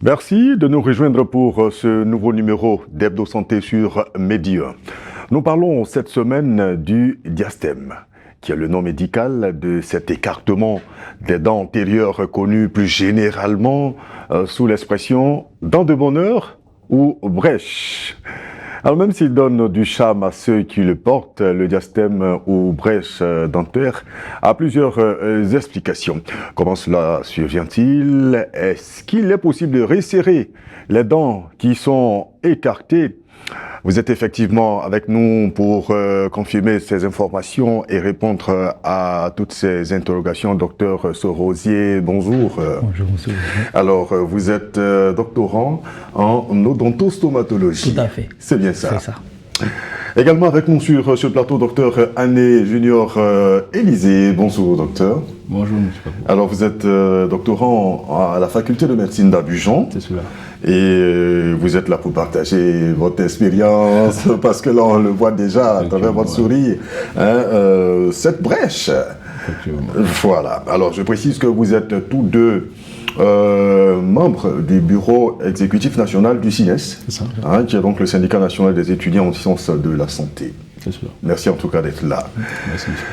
Merci de nous rejoindre pour ce nouveau numéro d'Hebdo Santé sur Média. Nous parlons cette semaine du diastème, qui est le nom médical de cet écartement des dents antérieures connu plus généralement sous l'expression dents de bonheur ou brèche. Alors même s'il donne du charme à ceux qui le portent, le diastème ou brèche dentaire a plusieurs explications. Comment cela survient-il? Est-ce qu'il est possible de resserrer les dents qui sont écartées? Vous êtes effectivement avec nous pour confirmer ces informations et répondre à toutes ces interrogations. Docteur Sorosier, bonjour. Bonjour, monsieur. Alors, vous êtes doctorant en odontostomatologie. Tout à fait. C'est bien ça. C'est ça. Également avec nous sur le plateau, docteur Anné Junior Élysée. Bonjour, docteur. Bonjour, monsieur. Alors, vous êtes doctorant à la faculté de médecine d'Abidjan. C'est cela. Et vous êtes là pour partager votre expérience, parce que là, on le voit déjà à travers votre sourire, hein, cette brèche. Voilà. Alors, je précise que vous êtes tous deux membres du bureau exécutif national du SINES, hein, qui est donc le syndicat national des étudiants en sciences de la santé. C'est cela. Merci en tout cas d'être là. Merci, monsieur.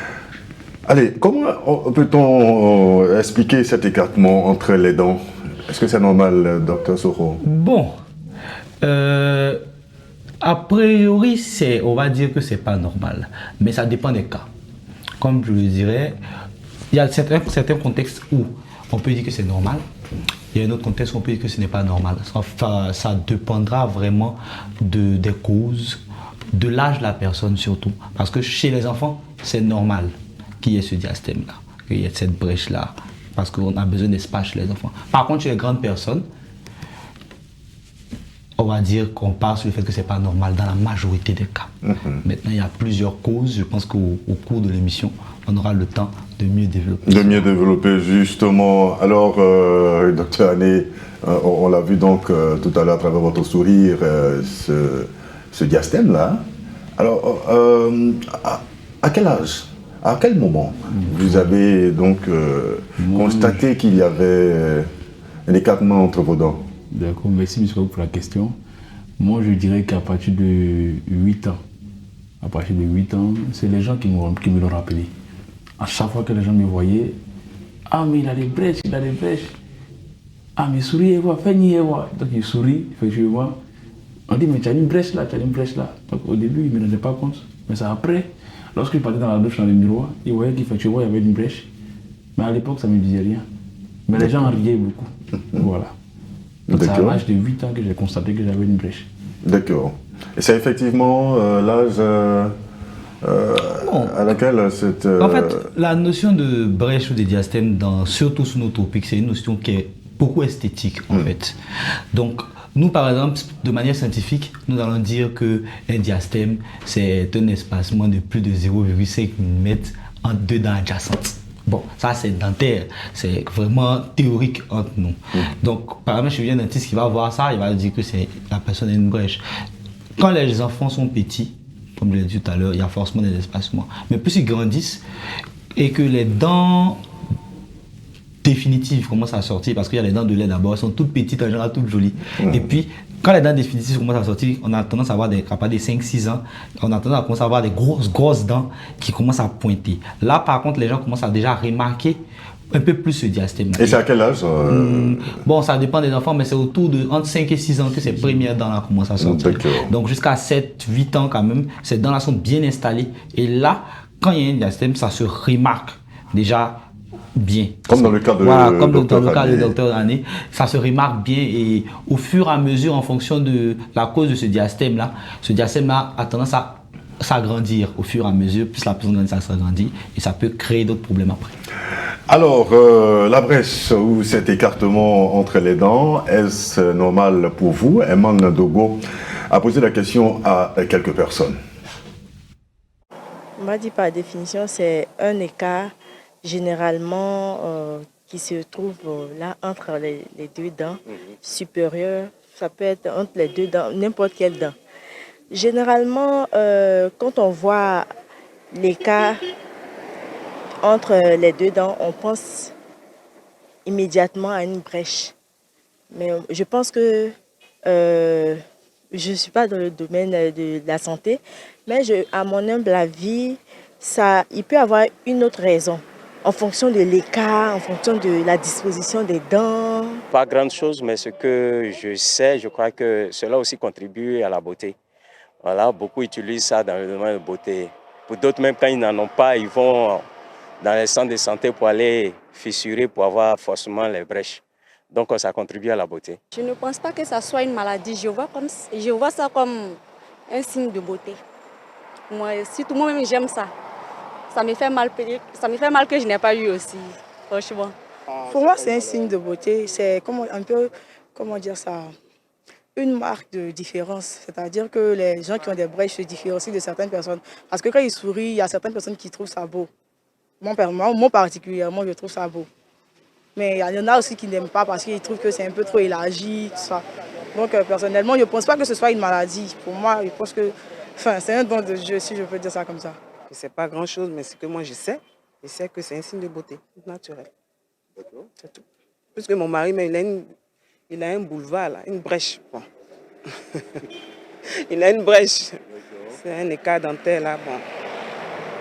Allez, comment peut-on expliquer cet écartement entre les dents? Est-ce que c'est normal, docteur Soro? Bon, a priori, on va dire que c'est pas normal, mais ça dépend des cas. Comme je le dirais, il y a certains contextes où on peut dire que c'est normal. Il y a un autre contexte où on peut dire que ce n'est pas normal. Ça dépendra vraiment des causes, de l'âge de la personne surtout. Parce que chez les enfants, c'est normal qu'il y ait ce diastème-là, qu'il y ait cette brèche-là. Parce qu'on a besoin d'espace chez les enfants. Par contre, chez les grandes personnes, on va dire qu'on part sur le fait que ce n'est pas normal dans la majorité des cas. Maintenant, il y a plusieurs causes. Je pense qu'au cours de l'émission, on aura le temps de mieux développer. De mieux développer, justement. Alors, docteur Anné, on l'a vu donc tout à l'heure à travers votre sourire, ce diastème-là. Alors, à quel âge? À quel moment vous avez donc constaté qu'il y avait un écartement entre vos dents? D'accord, merci monsieur pour la question. Moi je dirais qu'à partir de 8 ans, à partir de 8 ans, c'est les gens qui me l'ont rappelé. À chaque fois que les gens me voyaient, ah mais il a des brèches, il a des brèches. Ah mais souris, fais nier. Donc il sourit, effectivement. On dit mais tu as une brèche là, tu as une brèche là. Donc au début il ne me rendait pas compte, mais c'est après. Lorsque je partais dans la douche dans le miroir, ils voyaient qu'effectivement il y avait une brèche. Mais à l'époque, ça ne me disait rien. Mais les gens en riaient beaucoup. Voilà. Donc c'est à l'âge de 8 ans que j'ai constaté que j'avais une brèche. D'accord. Et c'est effectivement l'âge à laquelle cette... En fait, la notion de brèche ou de diastème, surtout sous nos topics, c'est une notion qui est beaucoup esthétique en fait. Donc, nous, par exemple, de manière scientifique, nous allons dire qu'un diastème, c'est un espacement de plus de 0,5 mm entre deux dents adjacentes. Bon, ça c'est dentaire, c'est vraiment théorique entre nous. Donc, par exemple, je viens d'un dentiste qui va voir ça, il va dire que la personne a une brèche. Quand les enfants sont petits, comme je l'ai dit tout à l'heure, il y a forcément des espacements. Mais plus ils grandissent et que les dents définitives commencent à sortir, parce qu'il y a les dents de lait d'abord, elles sont toutes petites, en général toutes jolies. Et puis, quand les dents définitives commencent à sortir, on a tendance à avoir à partir de 5-6 ans, on a tendance à commencer à avoir des grosses dents qui commencent à pointer. Là, par contre, les gens commencent à déjà remarquer un peu plus ce diastème. Et c'est à quel âge Bon, ça dépend des enfants, mais c'est autour de entre 5 et 6 ans que ces premières dents-là commencent à sortir. Donc, jusqu'à 7-8 ans quand même, ces dents-là sont bien installées. Et là, quand il y a un diastème, ça se remarque déjà bien. Comme dans le cas de comme dans le cas de docteur Anné, ça se remarque bien et au fur et à mesure, en fonction de la cause de ce diastème-là a tendance à s'agrandir au fur et à mesure. Plus la personne grandit, ça s'agrandit et ça peut créer d'autres problèmes après. Alors, la brèche ou cet écartement entre les dents, est-ce normal pour vous? Eman Dogo a posé la question à quelques personnes. On m'a dit par définition, c'est un écart généralement qui se trouve là entre les deux dents supérieures. Ça peut être entre les deux dents, n'importe quelle dent. Généralement, quand on voit l'écart entre les deux dents, on pense immédiatement à une brèche. Mais je pense que je ne suis pas dans le domaine de la santé, mais à mon humble avis, il peut y avoir une autre raison en fonction de l'écart, en fonction de la disposition des dents. Pas grande chose, mais ce que je sais, je crois que cela aussi contribue à la beauté. Voilà, beaucoup utilisent ça dans le domaine de beauté. Pour d'autres, même quand ils n'en ont pas, ils vont dans les centres de santé pour aller fissurer, pour avoir forcément les brèches. Donc ça contribue à la beauté. Je ne pense pas que ça soit une maladie. Je vois ça comme un signe de beauté. Moi-même j'aime ça. Ça me fait mal que je n'ai pas eu aussi, franchement. Pour moi, c'est un signe de beauté. C'est un peu, comment dire ça, une marque de différence. C'est-à-dire que les gens qui ont des brèches se différencient de certaines personnes. Parce que quand ils sourient, il y a certaines personnes qui trouvent ça beau. Moi particulièrement, je trouve ça beau. Mais il y en a aussi qui n'aiment pas parce qu'ils trouvent que c'est un peu trop élargi, tout ça. Donc personnellement, je ne pense pas que ce soit une maladie. Pour moi, je pense que c'est un don de Dieu, si je peux dire ça comme ça. C'est pas grand-chose, mais ce que moi je sais que c'est un signe de beauté naturelle. D'accord. C'est tout. Parce que mon mari, mais il a un boulevard, là, une brèche. Bon. Il a une brèche. C'est un écart dentaire là. Bon.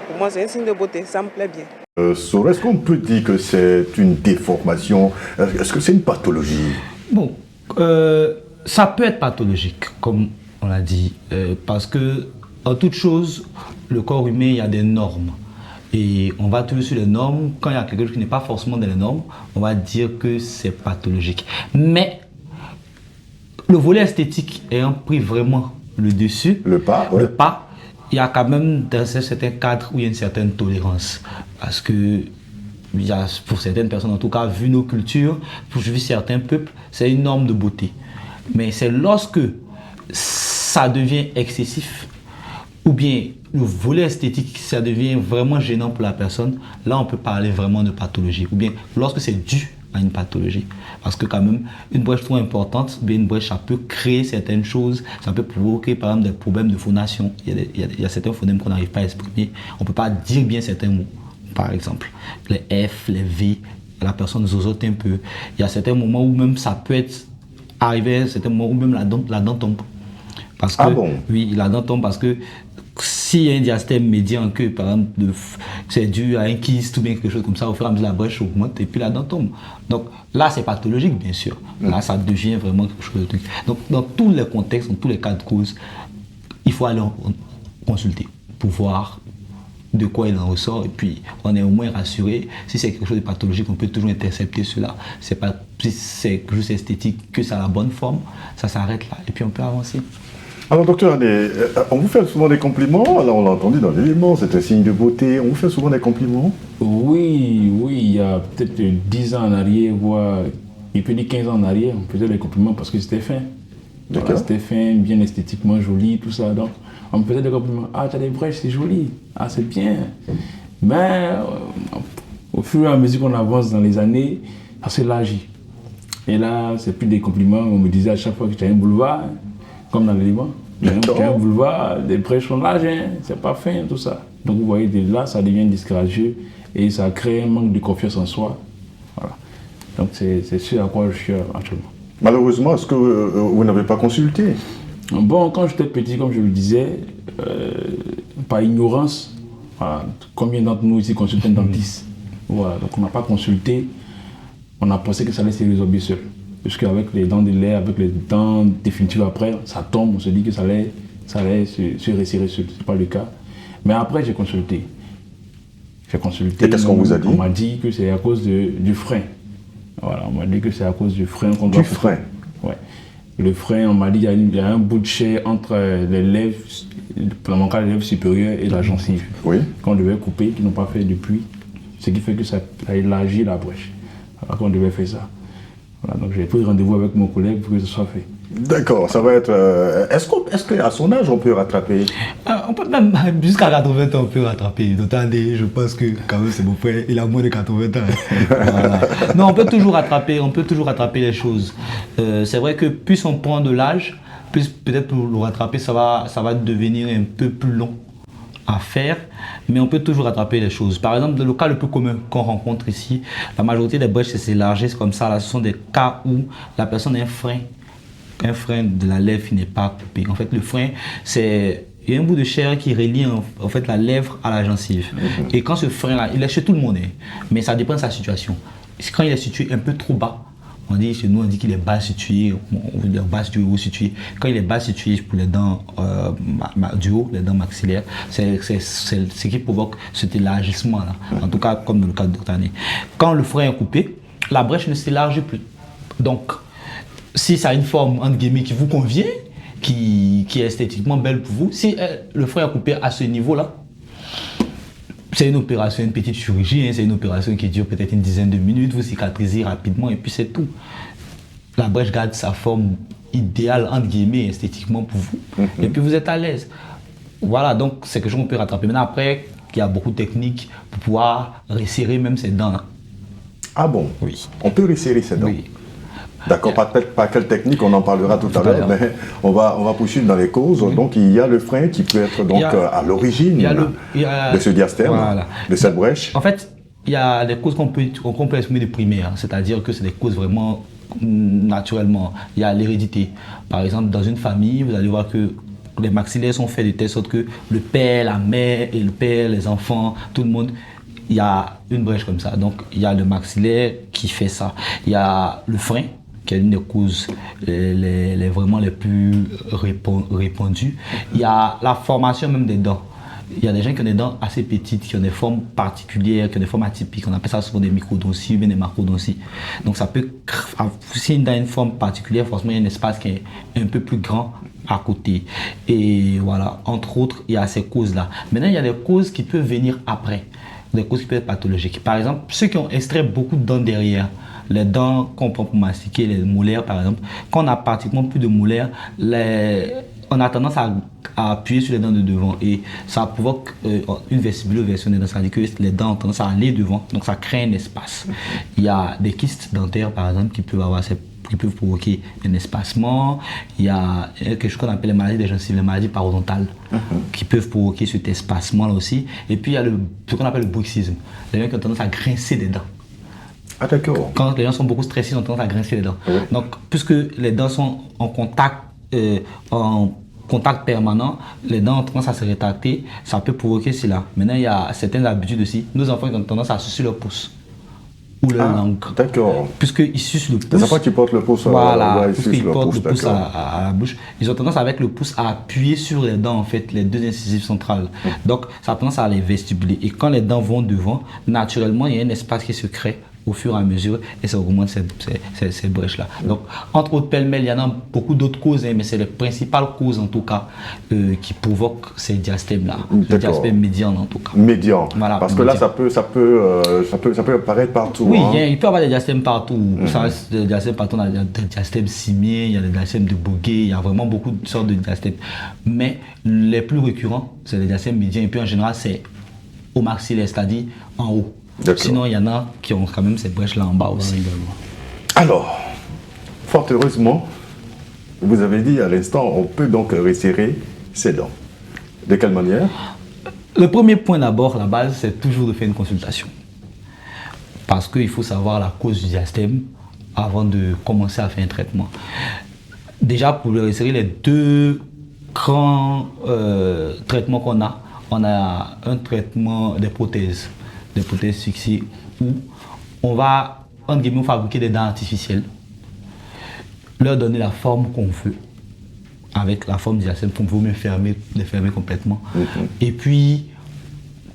Pour moi, c'est un signe de beauté, ça me plaît bien. Est-ce qu'on peut dire que c'est une déformation? Est-ce que c'est une pathologie? Bon, ça peut être pathologique, comme on l'a dit, parce que en toute chose, le corps humain, il y a des normes. Et on va toujours sur les normes. Quand il y a quelque chose qui n'est pas forcément dans les normes, on va dire que c'est pathologique. Mais le volet esthétique ayant pris vraiment le dessus, le pas, il y a quand même dans certains cadres où il y a une certaine tolérance. Parce que il y a, pour certaines personnes, en tout cas, vu nos cultures, pour certains peuples, c'est une norme de beauté. Mais c'est lorsque ça devient excessif, ou bien le volet esthétique, ça devient vraiment gênant pour la personne, là on peut parler vraiment de pathologie. Ou bien lorsque c'est dû à une pathologie. Parce que quand même, une brèche trop importante, bien une brèche, ça peut créer certaines choses, ça peut provoquer par exemple des problèmes de phonation. Il y a certains phonèmes qu'on n'arrive pas à exprimer. On ne peut pas dire bien certains mots, par exemple. Les F, les V, la personne zozote un peu. Il y a certains moments où même ça peut être arrivé, à certains moments où même la dent tombe. Parce que, oui, la dent tombe parce que s'il y a un diastème médian que, par exemple, c'est dû à un kyste ou bien quelque chose comme ça, au fur et à mesure la brèche augmente et puis la dent tombe. Donc là, c'est pathologique, bien sûr. Là, ça devient vraiment quelque chose de truc. Donc, dans tous les contextes, dans tous les cas de cause, il faut aller consulter pour voir de quoi il en ressort et puis on est au moins rassuré. Si c'est quelque chose de pathologique, on peut toujours intercepter cela. Si c'est quelque chose d'esthétique, que ça a la bonne forme, ça s'arrête là et puis on peut avancer. Alors docteur, on vous fait souvent des compliments, alors on l'a entendu dans l'élément, c'est un signe de beauté, on vous fait souvent des compliments? Oui, il y a peut-être 10 ans en arrière, voire il peut dire 15 ans en arrière, on faisait des compliments parce que c'était fin. Voilà, c'était fin, bien esthétiquement joli, tout ça, donc on me faisait des compliments, ah tu as des brèches, c'est joli, ah c'est bien. Mais au fur et à mesure qu'on avance dans les années, ça s'élargit. Et là, c'est plus des compliments, on me disait à chaque fois que tu as un boulevard, comme dans le Liban. Tu as un boulevard, des brèches sont larges, hein, c'est pas fin, tout ça. Donc vous voyez, de là, ça devient discourageux et ça crée un manque de confiance en soi. Voilà. Donc c'est ce à quoi je suis actuellement. Malheureusement, est-ce que vous n'avez pas consulté? Bon, quand j'étais petit, comme je le disais, par ignorance, voilà, combien d'entre nous ici consultent un dentiste? Voilà, donc on n'a pas consulté, on a pensé que ça allait se résorber seul. Puisqu'avec les dents de lait, avec les dents définitives après, ça tombe, on se dit que ça allait se resserrer seul. Ce n'est pas le cas. Mais après, j'ai consulté. Et qu'est-ce qu'on vous a dit? On m'a dit que c'est à cause du frein. Voilà, on m'a dit que c'est à cause du frein qu'on doit... Du frein? Ouais. Le frein, on m'a dit qu'il y a un bout de chair entre les lèvres, dans mon cas, les lèvres supérieures et la gencive. Oui. Qu'on devait couper, qu'ils n'ont pas fait depuis. Ce qui fait que ça a élargi la brèche. Alors qu'on devait faire ça. Voilà, donc j'ai pris rendez-vous avec mon collègue pour que ce soit fait. D'accord, ça va être... Est-ce qu'à son âge, on peut rattraper? On peut même, jusqu'à 80 ans, on peut rattraper. Attendez, je pense que quand même c'est mon frère, il a moins de 80 ans. Voilà. Non, on peut toujours rattraper les choses. C'est vrai que plus on prend de l'âge, plus peut-être pour le rattraper, ça va devenir un peu plus long. à faire, mais on peut toujours rattraper les choses. Par exemple, le cas le plus commun qu'on rencontre ici, la majorité des brèches s'élargissent comme ça. Là, ce sont des cas où la personne a un frein de la lèvre qui n'est pas coupé. En fait, le frein, c'est un bout de chair qui relie en fait la lèvre à la gencive. Et quand ce frein-là, il est chez tout le monde, mais ça dépend de sa situation. Quand il est situé un peu trop bas, on dit chez nous, on dit qu'il est bas situé, il est bas situé ou haut situé. Quand il est bas situé pour les dents du haut, les dents maxillaires, c'est ce qui provoque cet élargissement-là. En tout cas, comme dans le cas de Dr. Quand le frein est coupé, la brèche ne s'élargit plus. Donc, si ça a une forme, entre guillemets, qui vous convient, qui est esthétiquement belle pour vous, si le frein est coupé à ce niveau-là, c'est une opération, une petite chirurgie, c'est une opération qui dure peut-être une dizaine de minutes, vous cicatrisez rapidement et puis c'est tout. La brèche garde sa forme idéale, entre guillemets, esthétiquement pour vous, et puis vous êtes à l'aise. Voilà, donc c'est quelque chose qu'on peut rattraper. Maintenant, après, il y a beaucoup de techniques pour pouvoir resserrer même ses dents. Ah bon? Oui. On peut resserrer ses dents? Oui. D'accord, pas quelle technique, on en parlera tout à l'heure, mais on va poursuivre dans les causes. Oui. Donc il y a le frein qui peut être donc à l'origine de ce diastème, voilà, de cette brèche. En fait, il y a des causes qu'on peut exprimer de primaires, c'est-à-dire que c'est des causes vraiment naturellement. Il y a l'hérédité. Par exemple, dans une famille, vous allez voir que les maxillaires sont faits de telle sorte que le père, la mère et le père, les enfants, tout le monde, il y a une brèche comme ça. Donc il y a le maxillaire qui fait ça. Il y a le frein, qui est une des causes vraiment les plus répandues. Il y a la formation même des dents. Il y a des gens qui ont des dents assez petites, qui ont des formes particulières, qui ont des formes atypiques. On appelle ça souvent des microdonties ou bien des macrodonties. Donc ça peut, si une dent a une forme particulière, forcément il y a un espace qui est un peu plus grand à côté. Et voilà, entre autres, il y a ces causes-là. Maintenant, il y a des causes qui peuvent venir après, des causes qui peuvent être pathologiques. Par exemple, ceux qui ont extrait beaucoup de dents derrière, les dents qu'on prend pour mastiquer, les molaires par exemple, quand on a pratiquement plus de molaires, on a tendance à appuyer sur les dents de devant et ça provoque une vestibuloversion des dents, c'est-à-dire que les dents ont tendance à aller devant, donc ça crée un espace. Il y a des kystes dentaires par exemple qui peuvent provoquer un espacement. Il y a quelque chose qu'on appelle les maladies des gencives, les maladies parodontales, qui peuvent provoquer cet espacement-là aussi. Et puis il y a ce qu'on appelle le bruxisme, les gens qui ont tendance à grincer des dents. Ah d'accord. Quand les gens sont beaucoup stressés, ils ont tendance à grincer les dents. Oui. Donc, puisque les dents sont en contact permanent, les dents ont tendance à se rétracter, ça peut provoquer cela. Maintenant, il y a certaines habitudes aussi. Nos enfants ils ont tendance à sucer leur pouce ou leur langue. D'accord. Puisqu'ils sucent le pouce. Les enfants qui portent le pouce, voilà, puisqu'ils portent le pouce à la bouche, ils ont tendance avec le pouce à appuyer sur les dents, en fait, les deux incisives centrales. Donc, ça a tendance à les vestibuler. Et quand les dents vont devant, naturellement, il y a un espace qui se crée au fur et à mesure et ça augmente ces brèches-là. Donc, entre autres, pêle-mêle, il y en a beaucoup d'autres causes, mais c'est les principales causes en tout cas qui provoquent ces diastèmes-là. Le diastème médian en tout cas. Médian, voilà, parce que là, ça peut apparaître partout. Oui, il peut y avoir des diastèmes partout. Ça reste des diastèmes partout. Il y a des diastèmes simiens, il y a des diastèmes de Boguet, il y a vraiment beaucoup de sortes de diastèmes. Mais les plus récurrents, c'est les diastèmes médians et puis en général, c'est au maxillaire, c'est-à-dire en haut. Sinon, il y en a qui ont quand même ces brèches-là en bas aussi. Alors, fort heureusement, vous avez dit à l'instant, on peut donc resserrer ses dents. De quelle manière? Le premier point d'abord, la base, c'est toujours de faire une consultation. Parce qu'il faut savoir la cause du diastème avant de commencer à faire un traitement. Déjà, pour le resserrer, les deux grands traitements qu'on a, on a un traitement des prothèses fixées où on va, entre guillemets, fabriquer des dents artificielles, leur donner la forme qu'on veut, avec la forme du diastème qu'on veut même les fermer complètement. Et puis,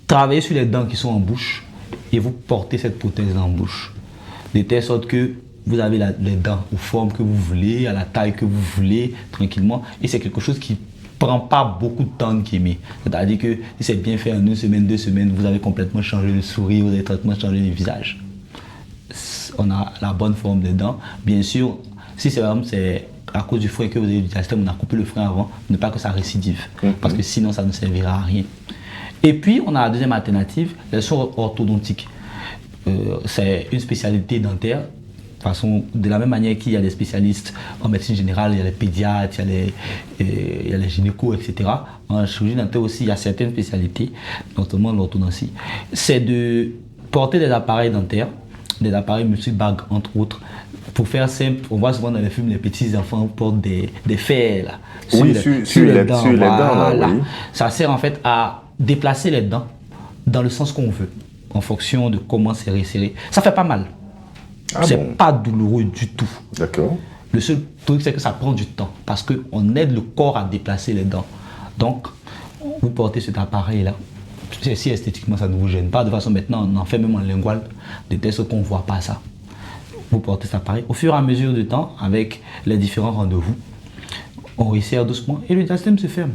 travailler sur les dents qui sont en bouche et vous portez cette prothèse en bouche. De telle sorte que vous avez les dents aux formes que vous voulez, à la taille que vous voulez, tranquillement. Et c'est quelque chose qui prend pas beaucoup de temps de kémie. C'est-à-dire que si c'est bien fait en 1 semaine, 2 semaines, vous avez complètement changé le sourire, vous avez complètement changé le visage. On a la bonne forme des dents. Bien sûr, si c'est à cause du frein que vous avez du diastème, on a coupé le frein avant, ne pas que ça récidive. Parce que sinon, ça ne servira à rien. Et puis, on a la deuxième alternative, les soins orthodontiques. C'est une spécialité dentaire. façon, de la même manière qu'il y a des spécialistes en médecine générale, il y a les pédiatres, il y a les gynécos, etc. En chirurgie dentaire aussi, il y a certaines spécialités, notamment l'orthodontie. C'est de porter des appareils dentaires, des appareils multibagues, entre autres. Pour faire simple, on voit souvent dans les films, les petits enfants portent des fers là, sur les dents. Là, oui. Ça sert en fait à déplacer les dents dans le sens qu'on veut, en fonction de comment c'est resserré. Ça fait pas mal. C'est pas douloureux du tout. D'accord. Le seul truc, c'est que ça prend du temps, parce qu'on aide le corps à déplacer les dents. Donc, vous portez cet appareil-là. Si esthétiquement ça ne vous gêne pas, de toute façon maintenant on en fait même en lingual, de telle sorte qu'on ne voit pas ça. Vous portez cet appareil. Au fur et à mesure du temps, avec les différents rendez-vous, on resserre doucement et le diastème se ferme.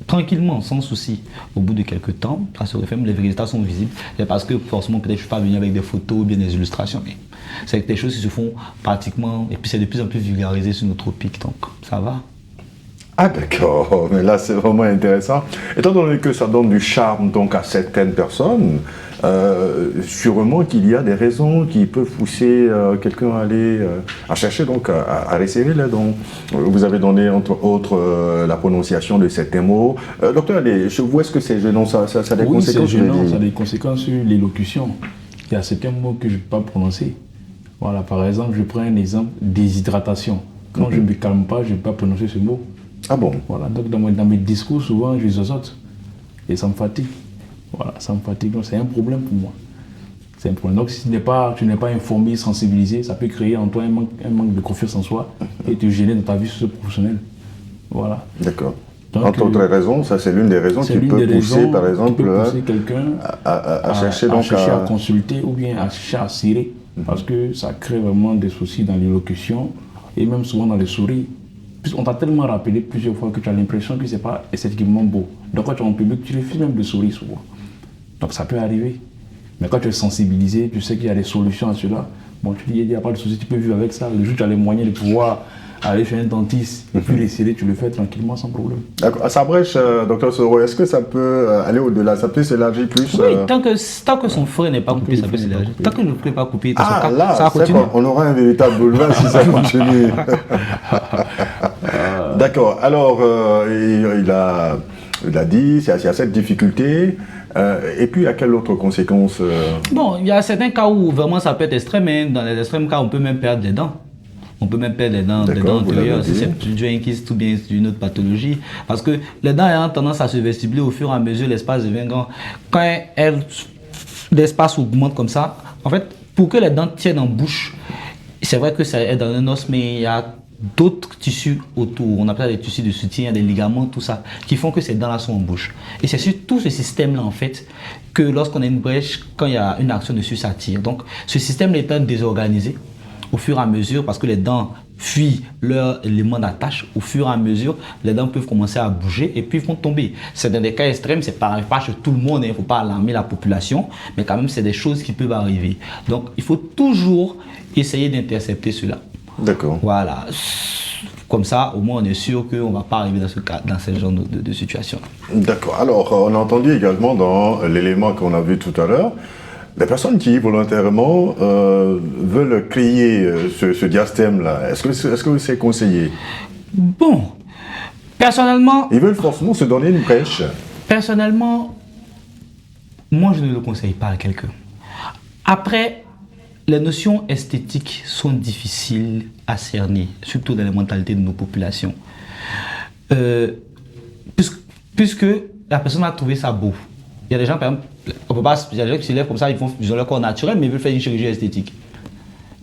Tranquillement, sans souci. Au bout de quelques temps, ça se referme, les résultats sont visibles. C'est parce que forcément, peut-être je ne suis pas venu avec des photos ou bien des illustrations, mais c'est des choses qui se font pratiquement, et puis c'est de plus en plus vulgarisé sur nos tropiques, donc ça va. Ah d'accord, mais là c'est vraiment intéressant. Étant donné que ça donne du charme donc à certaines personnes, sûrement qu'il y a des raisons qui peuvent pousser quelqu'un à aller à chercher donc à resserrer les dents. Vous avez donné entre autres la prononciation de certains mots. Docteur, chez vous, est-ce que c'est gênant, ça a des oui, conséquences? C'est gênant, ça a des conséquences sur l'élocution. Il y a certains mots que je ne peux pas prononcer. Voilà, par exemple, je prends un exemple, déshydratation. Quand je ne me calme pas, je ne peux pas prononcer ce mot. Ah bon? Voilà, donc dans mes discours, souvent, je zozote. Et ça me fatigue. Voilà, ça me fatigue. Donc c'est un problème pour moi. C'est un problème. Donc si tu n'es pas informé, sensibilisé, ça peut créer en toi un manque de confiance en soi et te gêner dans ta vie professionnelle. Voilà. D'accord. Entre autres raisons, ça c'est l'une des raisons qui peut pousser, par exemple, quelqu'un à chercher à consulter ou bien à chercher à cirer. Parce que ça crée vraiment des soucis dans l'élocution et même souvent dans les sourires. On t'a tellement rappelé plusieurs fois que tu as l'impression que ce n'est pas esthétiquement beau. Donc quand tu es en public, tu refuses même de sourire souvent. Donc ça peut arriver. Mais quand tu es sensibilisé, tu sais qu'il y a des solutions à cela. Bon, tu dis, il n'y a pas de souci, tu peux vivre avec ça. Le jour où tu as les moyens de pouvoir aller chez un dentiste et puis l'essayer, tu le fais tranquillement sans problème. D'accord. Ça brèche, docteur Soro, est-ce que ça peut aller au-delà? Ça peut s'élargir plus? Oui, tant que son frais n'est pas coupé, ça peut s'élargir. Tant que le frais n'est pas coupé, là, ça continue. On aura un véritable boulevard si ça continue. D'accord. Alors, il a dit, il y a cette difficulté. Et puis, à quelle autre conséquence Bon, il y a certains cas où vraiment ça peut être extrême, mais dans les extrêmes cas, on peut même perdre des dents. On peut même perdre les dents antérieures, si c'est dû à une kyste ou bien d'une autre pathologie. Parce que les dents ont tendance à se vestibuler au fur et à mesure, l'espace devient grand. Quand l'espace augmente comme ça, en fait, pour que les dents tiennent en bouche, c'est vrai que ça est dans un os, mais il y a d'autres tissus autour. On appelle ça des tissus de soutien, des ligaments, tout ça, qui font que ces dents-là sont en bouche. Et c'est sur tout ce système-là, en fait, que lorsqu'on a une brèche, quand il y a une action dessus, ça tire. Donc, ce système étant désorganisé, au fur et à mesure, parce que les dents fuient leur élément d'attache, au fur et à mesure, les dents peuvent commencer à bouger et puis vont tomber. C'est dans des cas extrêmes, c'est pas chez tout le monde, il ne faut pas alarmer la population, mais quand même, c'est des choses qui peuvent arriver. Donc, il faut toujours essayer d'intercepter cela. D'accord. Voilà. Comme ça, au moins, on est sûr qu'on ne va pas arriver dans ce genre de situation. D'accord. Alors, on a entendu également dans l'élément qu'on a vu tout à l'heure, les personnes qui volontairement veulent créer ce diastème-là, est-ce que c'est conseillé? Bon, personnellement... Ils veulent forcément se donner une brèche. Personnellement, moi je ne le conseille pas à quelqu'un. Après, les notions esthétiques sont difficiles à cerner, surtout dans les mentalités de nos populations. Puisque la personne a trouvé ça beau. Il y a des gens, par exemple, il y a des gens qui se lèvent comme ça, ils ont leur corps naturel, mais ils veulent faire une chirurgie esthétique.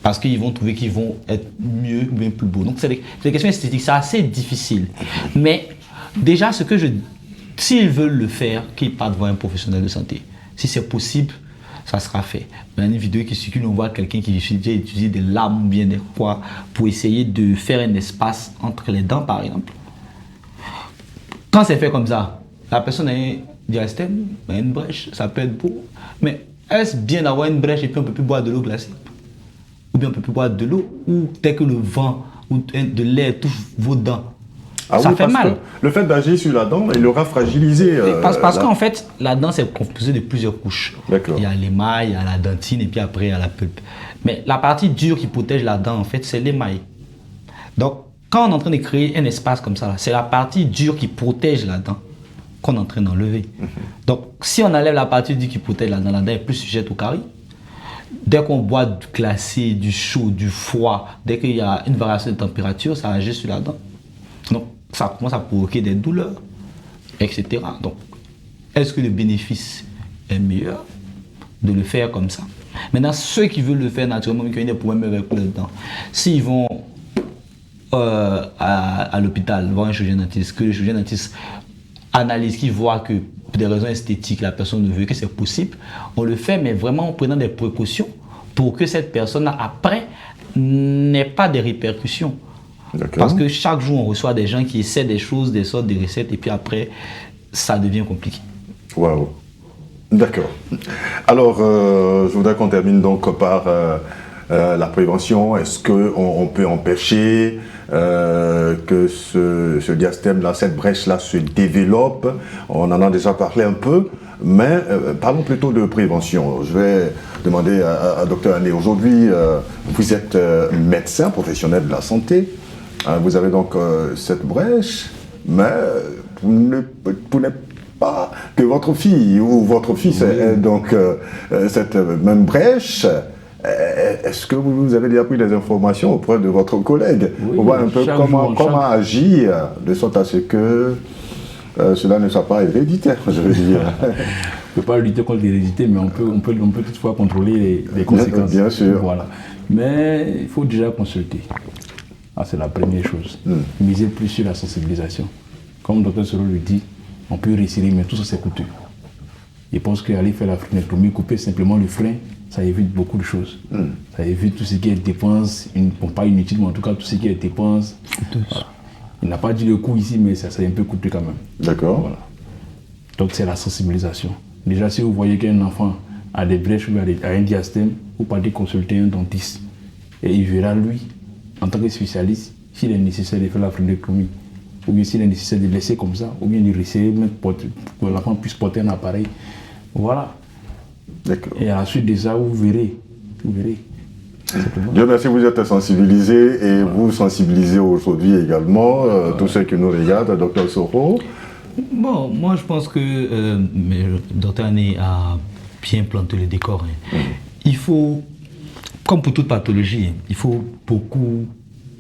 Parce qu'ils vont trouver qu'ils vont être mieux ou bien plus beaux. Donc, c'est des questions esthétiques, c'est assez difficile. Mais déjà, s'ils veulent le faire, qu'ils partent voir un professionnel de santé. Si c'est possible, ça sera fait. Il y a une vidéo qui circule, on voit quelqu'un qui utilise des lames ou bien des quoi pour essayer de faire un espace entre les dents, par exemple. Quand c'est fait comme ça, la personne a un diastème, une brèche, ça peut être beau. Mais est-ce bien d'avoir une brèche et puis on ne peut plus boire de l'eau glacée? Ou bien on ne peut plus boire de l'eau, ou dès que le vent ou de l'air touche vos dents, Ah ça oui, fait parce mal. que le fait d'agir sur la dent, il aura fragilisé. Parce qu'en fait, la dent, c'est composé de plusieurs couches. D'accord. Il y a l'émail, il y a la dentine et puis après, il y a la pulpe. Mais la partie dure qui protège la dent, en fait, c'est l'émail. Donc, quand on est en train de créer un espace comme ça, c'est la partie dure qui protège la dent qu'on est en train d'enlever. Donc, si on enlève la partie dure qui protège la dent est plus sujette au caries. Dès qu'on boit du glacé, du chaud, du froid, dès qu'il y a une variation de température, ça agit sur la dent. Donc, ça commence à provoquer des douleurs, etc. Donc, est-ce que le bénéfice est meilleur de le faire comme ça? Maintenant, ceux qui veulent le faire naturellement, mais qui ont des problèmes avec leurs dents, s'ils vont à l'hôpital voir un chirurgien dentiste, que le chirurgien dentiste analyse, qu'il voit que pour des raisons esthétiques, la personne ne veut, que c'est possible, on le fait, mais vraiment en prenant des précautions pour que cette personne, après, n'ait pas de répercussions. Parce que chaque jour, on reçoit des gens qui essaient des choses, des sortes de recettes, et puis après, ça devient compliqué. Waouh. D'accord. Alors, je voudrais qu'on termine donc par la prévention. Est-ce qu'on peut empêcher que ce diastème-là, cette brèche-là se développe? On en a déjà parlé un peu, mais parlons plutôt de prévention. Je vais demander à Dr Ané. Aujourd'hui, vous êtes médecin professionnel de la santé. Vous avez donc cette brèche, mais vous n'êtes pas que votre fille ou votre fils ait donc cette même brèche. Est-ce que vous avez déjà pris des informations auprès de votre collègue pour voir un peu comment agir de sorte à ce que cela ne soit pas héréditaire, je veux dire. On ne peut pas lutter contre l'hérédité, mais on peut toutefois contrôler les conséquences. Bien sûr. Voilà. Mais il faut déjà consulter. Ah, c'est la première chose. Miser plus sur la sensibilisation. Comme le Dr Soro le dit, on peut retirer, mais tout ça c'est coûteux. Je pense qu'aller faire la phrénectomie, couper simplement le frein, ça évite beaucoup de choses. Ça évite tout ce qui est dépenses, bon, pas inutile, mais en tout cas tout ce qui est dépenses. Il n'a pas dit le coût ici, mais ça c'est un peu coûteux quand même. D'accord. Voilà. Donc c'est la sensibilisation. Déjà, si vous voyez qu'un enfant a des brèches ou a un diastème, vous partez consulter un dentiste. Et il verra lui, en tant que spécialiste, s'il est nécessaire de faire la phrénectomie, ou bien s'il est nécessaire de laisser comme ça, ou bien de laisser pour que l'enfant puisse porter un appareil. Voilà. D'accord. Et à la suite de ça, vous verrez. Dieu merci, vous êtes sensibilisés et vous sensibilisez aujourd'hui également tous ceux qui nous regardent, Dr Soro. Bon, moi je pense que Dr Ané a bien planté le décor. Il faut, comme pour toute pathologie, il faut beaucoup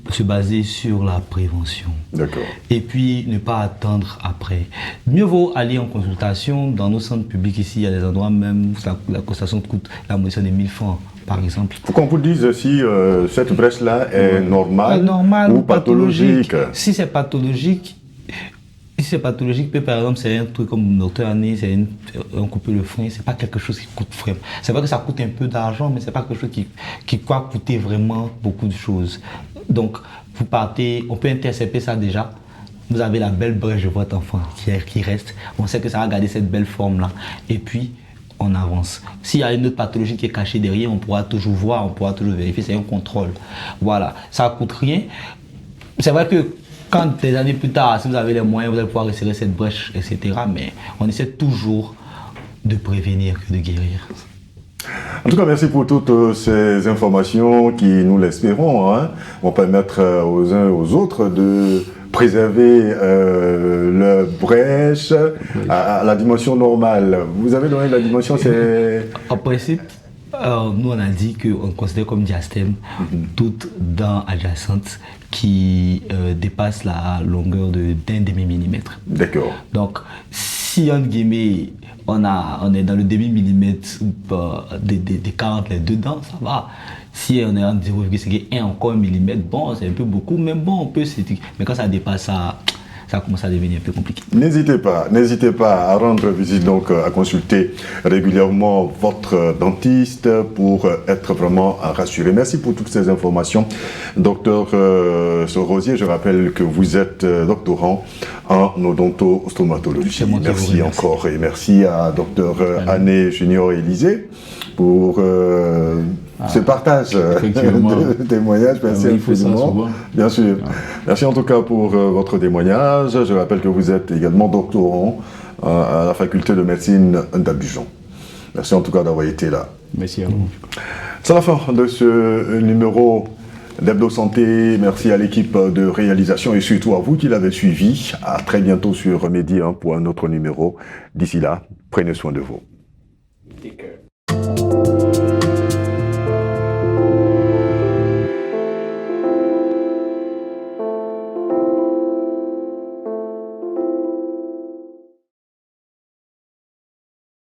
se baser sur la prévention. D'accord. Et puis ne pas attendre après. Mieux vaut aller en consultation dans nos centres publics ici. Il y a des endroits même où la consultation coûte la moitié de 1000 francs, par exemple. Faut qu'on vous dise si cette brèche-là est normale ou pathologique. Si c'est pathologique, par exemple, c'est un truc comme Dr Ané, c'est on coupe le frein, c'est pas quelque chose qui coûte vraiment. C'est vrai que ça coûte un peu d'argent, mais c'est pas quelque chose qui va coûter vraiment beaucoup de choses. Donc, vous partez, on peut intercepter ça déjà. Vous avez la belle brèche de votre enfant qui reste. On sait que ça va garder cette belle forme-là. Et puis, on avance. S'il y a une autre pathologie qui est cachée derrière, on pourra toujours voir, on pourra toujours vérifier. C'est un contrôle. Voilà. Ça ne coûte rien. C'est vrai que quand des années plus tard, si vous avez les moyens, vous allez pouvoir resserrer cette brèche, etc. Mais on essaie toujours de prévenir que de guérir. En tout cas, merci pour toutes ces informations qui, nous l'espérons, vont permettre aux uns et aux autres de préserver leur brèche à la dimension normale. Vous avez donné la dimension, c'est... En principe, nous on a dit qu'on considère comme diastème toute dent adjacente qui dépasse la longueur d'un demi-millimètre. D'accord. Donc, si entre guillemets, on est dans le demi-millimètre d'écart entre les deux dents, ça va. Si on est en 0,1 encore 1 millimètre, bon, c'est un peu beaucoup, mais bon, on peut s'étiquer. Mais quand ça dépasse ça, ça commence à devenir un peu compliqué. N'hésitez pas à rendre visite, donc à consulter régulièrement votre dentiste pour être vraiment rassuré. Merci pour toutes ces informations. Docteur Sorosier, je rappelle que vous êtes doctorant en odontostomatologie. Merci encore et merci à Dr Ané Junior Élysée pour ce partage de témoignages. Merci infiniment. Bien sûr. Merci en tout cas pour votre témoignage. Je rappelle que vous êtes également doctorant à la faculté de médecine d'Abidjan. Merci en tout cas d'avoir été là. Merci à vous. C'est la fin de ce numéro d'Hebdo Santé. Merci à l'équipe de réalisation et surtout à vous qui l'avez suivi. À très bientôt sur Medi pour un autre numéro. D'ici là, prenez soin de vous. Take care.